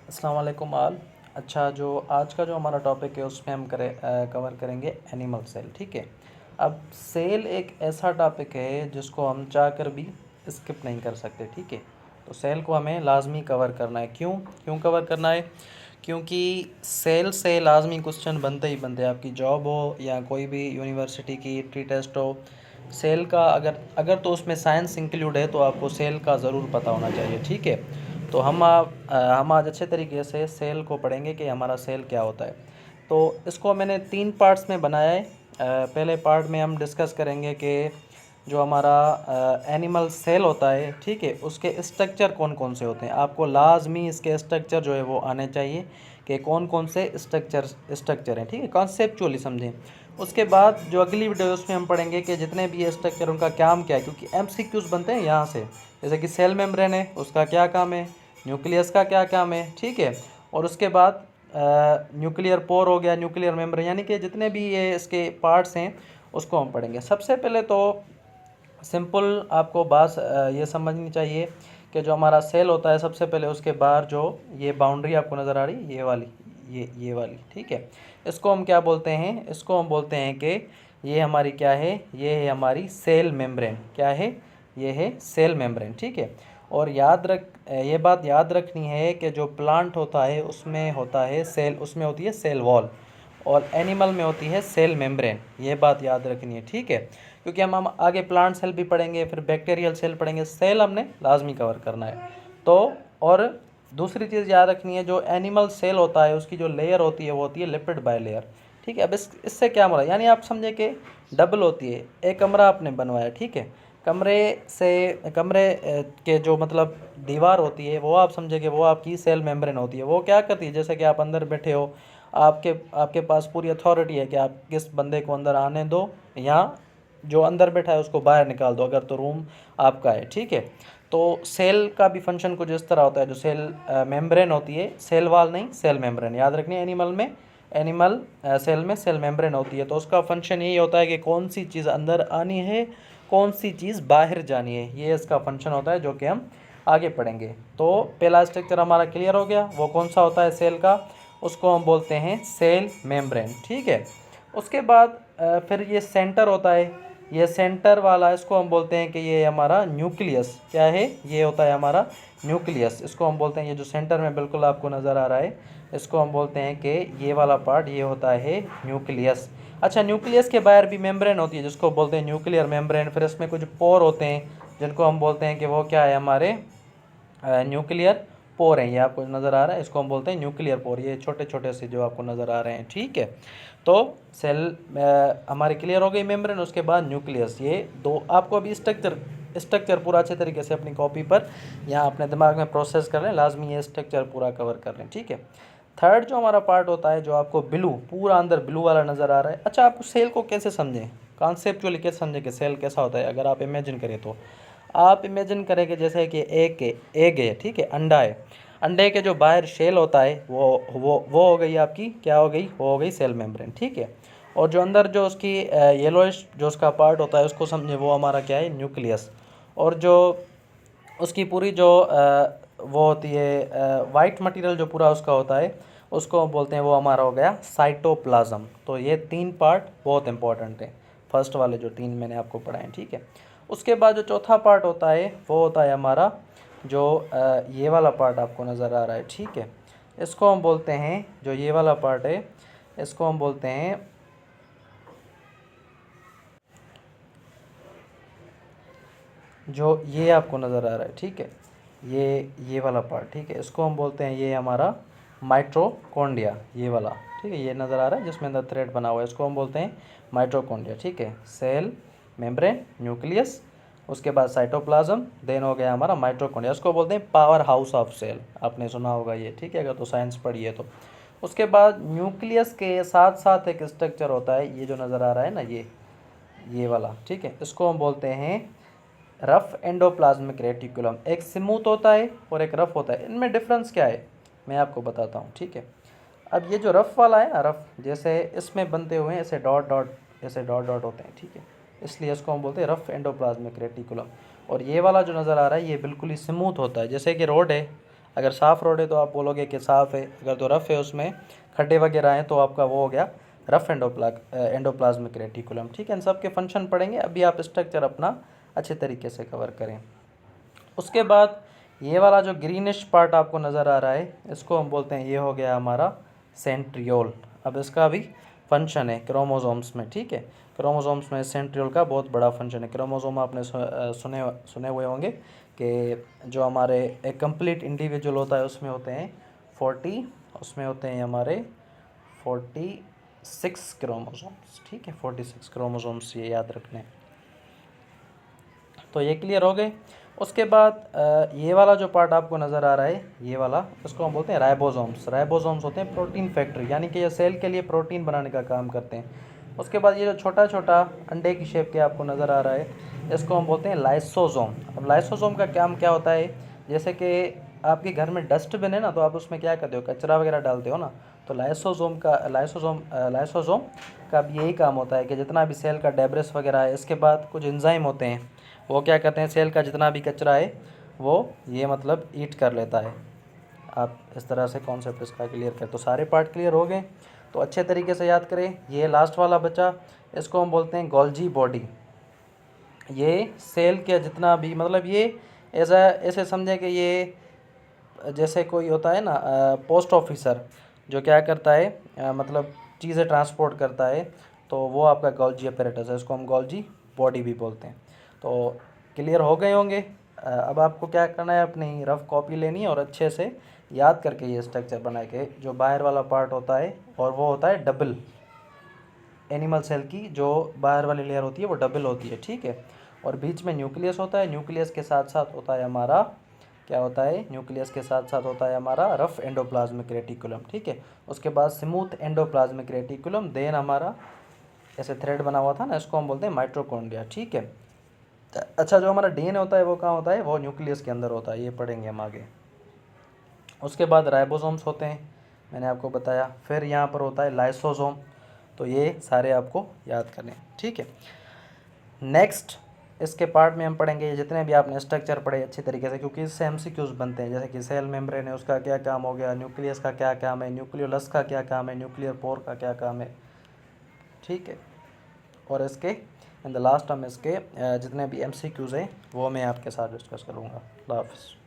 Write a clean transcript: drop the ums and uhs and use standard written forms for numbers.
अस्सलाम वालेकुम आल। अच्छा, जो आज का जो हमारा टॉपिक है उसमें हम कवर करेंगे एनिमल सेल। ठीक है। अब सेल एक ऐसा टॉपिक है जिसको हम चाह कर भी स्किप नहीं कर सकते। ठीक है। तो सेल को हमें लाजमी कवर करना है। क्यों क्यों कवर करना है? क्योंकि सेल से लाजमी क्वेश्चन बनते ही बनते हैं। आपकी जॉब हो या कोई भी यूनिवर्सिटी की प्री टेस्ट हो, सेल का अगर अगर तो उसमें साइंस इंक्लूड है तो आपको सेल का ज़रूर पता होना चाहिए। ठीक है। तो हम आज अच्छे तरीके से सेल को पढ़ेंगे कि हमारा सेल क्या होता है। तो इसको मैंने 3 पार्ट्स में बनाया है। पहले पार्ट में हम डिस्कस करेंगे कि जो हमारा एनिमल सेल होता है, ठीक है, उसके स्ट्रक्चर कौन कौन से होते हैं। आपको लाजमी इसके स्ट्रक्चर जो है वो आने चाहिए कि कौन कौन से स्ट्रक्चर हैं। ठीक है, कॉन्सेप्चुअली समझें। उसके बाद जो अगली वीडियो है उसमें हम पढ़ेंगे कि जितने भी ये स्ट्रक्चर उनका काम क्या है, क्योंकि एमसीक्यूज बनते हैं यहाँ से। जैसे कि सेल मेम्ब्रेन है, उसका क्या काम है, न्यूक्लियस का क्या काम है। ठीक है। और उसके बाद न्यूक्लियर पोर हो गया, न्यूक्लियर मेम्ब्रेन, यानी कि जितने भी ये इसके पार्ट्स हैं उसको हम पढ़ेंगे। सबसे पहले तो सिंपल आपको बात ये समझनी चाहिए कि जो हमारा सेल होता है, सबसे पहले उसके बाहर जो ये बाउंड्री आपको नज़र आ रही है, ये वाली, ये वाली, ठीक है, इसको हम क्या बोलते हैं? इसको हम बोलते हैं कि ये हमारी क्या है? ये है हमारी सेल मेम्ब्रेन। क्या है? ये है सेल मेम्ब्रेन। ठीक है। और ये बात याद रखनी है कि जो प्लांट होता है उसमें होता है सेल, उसमें होती है सेल वॉल, और एनिमल में होती है सेल मेम्ब्रेन। ये बात याद रखनी है। ठीक है। क्योंकि हम आगे प्लांट सेल भी पढ़ेंगे, फिर बैक्टीरियल सेल पढ़ेंगे, सेल हमने लाजमी कवर करना है। तो और दूसरी चीज़ याद रखनी है, जो एनिमल सेल होता है उसकी जो लेयर होती है वो होती है लिपिड बायलेयर। ठीक है। अब इससे क्या मुराद, यानी आप समझे कि डबल होती है। एक कमरा आपने बनवाया, ठीक है, कमरे के जो मतलब दीवार होती है वो आप समझे कि वो आपकी सेल मेम्ब्रेन होती है। वो क्या करती है, जैसे कि आप अंदर बैठे हो, आपके पास पूरी अथॉरिटी है कि आप किस बंदे को अंदर आने दो या जो अंदर बैठा है उसको बाहर निकाल दो, अगर तो रूम आपका है। ठीक है। तो सेल का भी फंक्शन कुछ इस तरह होता है। जो सेल मेम्ब्रेन होती है, सेल वाल नहीं, सेल मेम्ब्रेन याद रखनी है। एनिमल सेल में सेल मेम्ब्रेन होती है, तो उसका फंक्शन यही होता है कि कौन सी चीज़ अंदर आनी है, कौन सी चीज़ बाहर जानी है, ये इसका फंक्शन होता है, जो कि हम आगे पढ़ेंगे। तो पहला स्ट्रक्चर हमारा क्लियर हो गया, वो कौन सा होता है सेल का, उसको हम बोलते हैं सेल मेम्ब्रेन। ठीक है। उसके बाद फिर ये सेंटर होता है, ये सेंटर वाला, इसको हम बोलते हैं कि ये हमारा न्यूक्लियस। क्या है? ये होता है हमारा न्यूक्लियस। इसको हम बोलते हैं, ये जो सेंटर में बिल्कुल आपको नज़र आ रहा है, इसको हम बोलते हैं कि ये वाला पार्ट ये होता है न्यूक्लियस। अच्छा, न्यूक्लियस के बाहर भी मेम्ब्रेन होती है जिसको बोलते हैं न्यूक्लियर मेम्ब्रेन। फिर इसमें कुछ पोर होते हैं जिनको हम बोलते हैं कि वो क्या है, हमारे न्यूक्लियर पोर हैं। ये आपको नज़र आ रहा है, इसको हम बोलते हैं न्यूक्लियर पोर, ये छोटे छोटे से जो आपको नज़र आ रहे हैं। ठीक है। तो सेल हमारी क्लियर हो गई, मेम्ब्रेन, उसके बाद न्यूक्लियस। ये दो आपको अभी स्ट्रक्चर पूरा अच्छे तरीके से अपनी कॉपी पर यहाँ अपने दिमाग में प्रोसेस कर लें, लाजमी ये स्ट्रक्चर पूरा कवर कर लें। ठीक है। थर्ड जो हमारा पार्ट होता है, जो आपको ब्लू, पूरा अंदर ब्लू वाला नज़र आ रहा है। अच्छा, आप सेल को कैसे समझें, कॉन्सेप्चुअली कैसे समझें कि सेल कैसा होता है? अगर आप इमेजिन करें तो आप इमेजिन करें कि जैसे कि एग है, ठीक है, अंडा है। अंडे के जो बाहर शेल होता है वो हो गई आपकी, क्या हो गई? वो हो गई सेल मेम्ब्रेन। ठीक है। और जो अंदर जो उसकी येलोइश जो उसका पार्ट होता है उसको समझे, वो हमारा क्या है? न्यूक्लियस। और जो उसकी पूरी जो वो होती है वाइट मटेरियल जो पूरा उसका होता है, उसको हम बोलते हैं, वो हमारा हो गया साइटोप्लाज्म। तो ये 3 पार्ट बहुत इंपॉर्टेंट हैं, फर्स्ट वाले जो 3 मैंने आपको पढ़ाए। ठीक है। उसके बाद जो चौथा पार्ट होता है वो होता है हमारा जो ये वाला पार्ट आपको नज़र आ रहा है। ठीक है। इसको हम बोलते हैं, जो ये वाला पार्ट है इसको हम बोलते हैं, जो ये आपको नज़र आ रहा है, ठीक है, ये वाला पार्ट, ठीक है, इसको हम बोलते हैं, ये हमारा माइट्रोकॉन्ड्रिया, ये वाला, ठीक है, ये नज़र आ रहा है जिसमें अंदर थ्रेड बना हुआ है, इसको हम बोलते हैं माइट्रोकॉन्ड्रिया। ठीक है। सेल मेम्ब्रेन, न्यूक्लियस, उसके बाद साइटोप्लाज्म, देन हो गया हमारा माइट्रोकॉन्ड्रिया। इसको बोलते हैं पावर हाउस ऑफ सेल, आपने सुना होगा ये, ठीक है, अगर तो साइंस पढ़ी है तो। उसके बाद न्यूक्लियस के साथ साथ एक स्ट्रक्चर होता है, ये जो नज़र आ रहा है ना, ये वाला, ठीक है, इसको हम बोलते हैं रफ एंडोप्लाज्मिक रेटिकुलम। एक स्मूथ होता है और एक रफ होता है, इनमें डिफरेंस क्या है मैं आपको बताता हूँ। ठीक है। अब ये जो रफ वाला है ना, रफ जैसे इसमें बनते हुए हैं, ऐसे डॉट डॉट, ऐसे डॉट डॉट होते हैं, ठीक है, इसलिए इसको हम बोलते हैं रफ एंडोप्लाज्मिक रेटिकुलम। और ये वाला जो नज़र आ रहा है ये बिल्कुल ही स्मूथ होता है, जैसे कि रोड है, अगर साफ़ रोड है तो आप बोलोगे कि साफ़ है, अगर तो रफ़ है उसमें खड्डे वगैरह हैं तो आपका वो हो गया रफ़ एंडोप्लाज्मिक रेटिकुलम। ठीक है, इन सब के फंक्शन पढ़ेंगे, अभी आप स्ट्रक्चर अपना अच्छे तरीके से कवर करें। उसके बाद ये वाला जो ग्रीनिश पार्ट आपको नज़र आ रहा है इसको हम बोलते हैं, ये हो गया हमारा सेंट्रियोल। अब इसका भी फंक्शन है क्रोमोसोम्स में। ठीक है, क्रोमोसोम्स में सेंट्रियोल का बहुत बड़ा फंक्शन है। क्रोमोसोम आपने सुने हुए होंगे कि जो हमारे एक कंप्लीट इंडिविजुअल होता है उसमें होते हैं 40, उसमें होते हैं हमारे 46 क्रोमोसोम्स। ठीक है, 46 क्रोमोसोम्स, ये याद रखने। तो ये क्लियर हो गए। उसके बाद ये वाला जो पार्ट आपको नज़र आ रहा है, ये वाला, इसको हम बोलते हैं राइबोसोम्स। राइबोसोम्स होते हैं प्रोटीन फैक्ट्री, यानी कि ये सेल के लिए प्रोटीन बनाने का काम करते हैं। उसके बाद ये जो छोटा छोटा अंडे की शेप के आपको नज़र आ रहा है, इसको हम बोलते हैं लाइसोसोम। अब लाइसोसोम का काम क्या होता है, जैसे कि आपके घर में डस्टबिन है ना, तो आप उसमें क्या करते हो, कचरा वगैरह डालते हो ना, तो लाइसोसोम का भी यही काम होता है कि जितना भी सेल का डेब्रिस वगैरह है, इसके बाद कुछ एंजाइम होते हैं, वो क्या करते हैं, सेल का जितना भी कचरा है वो ये मतलब ईट कर लेता है। आप इस तरह से कॉन्सेप्ट इसका क्लियर करें। तो सारे पार्ट क्लियर हो गए, तो अच्छे तरीके से याद करें। ये लास्ट वाला बचा, इसको हम बोलते हैं गोल्जी बॉडी। ये सेल के जितना भी मतलब ये ऐसे समझे कि ये जैसे कोई होता है ना पोस्ट ऑफिसर जो क्या करता है मतलब चीज़ें ट्रांसपोर्ट करता है, तो वो आपका गोल्जी अपैरेटस है, इसको हम गोल्जी बॉडी भी बोलते हैं। तो क्लियर हो गए होंगे। अब आपको क्या करना है, अपनी रफ कॉपी लेनी है और अच्छे से याद करके ये स्ट्रक्चर बना के, जो बाहर वाला पार्ट होता है और वो होता है डबल, एनिमल सेल की जो बाहर वाली लेयर होती है वो डबल होती है। ठीक है, और बीच में न्यूक्लियस होता है, न्यूक्लियस के साथ साथ होता है हमारा क्या होता है, न्यूक्लियस के साथ साथ होता है हमारा रफ एंडोप्लाज्मिक रेटिकुलम। ठीक है, उसके बाद स्मूथ एंडोप्लाज्मिक रेटिकुलम, देन हमारा ऐसे थ्रेड बना हुआ था ना, इसको हम बोलते हैं माइटोकॉन्ड्रिया। ठीक है, अच्छा, जो हमारा डीएनए होता है वो कहाँ होता है, वो न्यूक्लियस के अंदर होता है, ये पढ़ेंगे हम आगे। उसके बाद राइबोसोम्स होते हैं, मैंने आपको बताया। फिर यहाँ पर होता है लाइसोसोम। तो ये सारे आपको याद करने। ठीक है, नेक्स्ट इसके पार्ट में हम पढ़ेंगे ये जितने भी आपने स्ट्रक्चर पढ़े अच्छी तरीके से, क्योंकि इससे एमसीक्यूज बनते हैं, जैसे कि सेल मेम्ब्रेन है उसका क्या काम हो गया, न्यूक्लियस का क्या काम है, न्यूक्लियोलस का क्या काम है, न्यूक्लियर पोर का क्या काम है। ठीक है, और इसके इन द लास्ट हम इसके जितने भी एमसीक्यूज हैं वो मैं आपके साथ डिस्कस करूँगा। अल्लाह हाफ़िज़।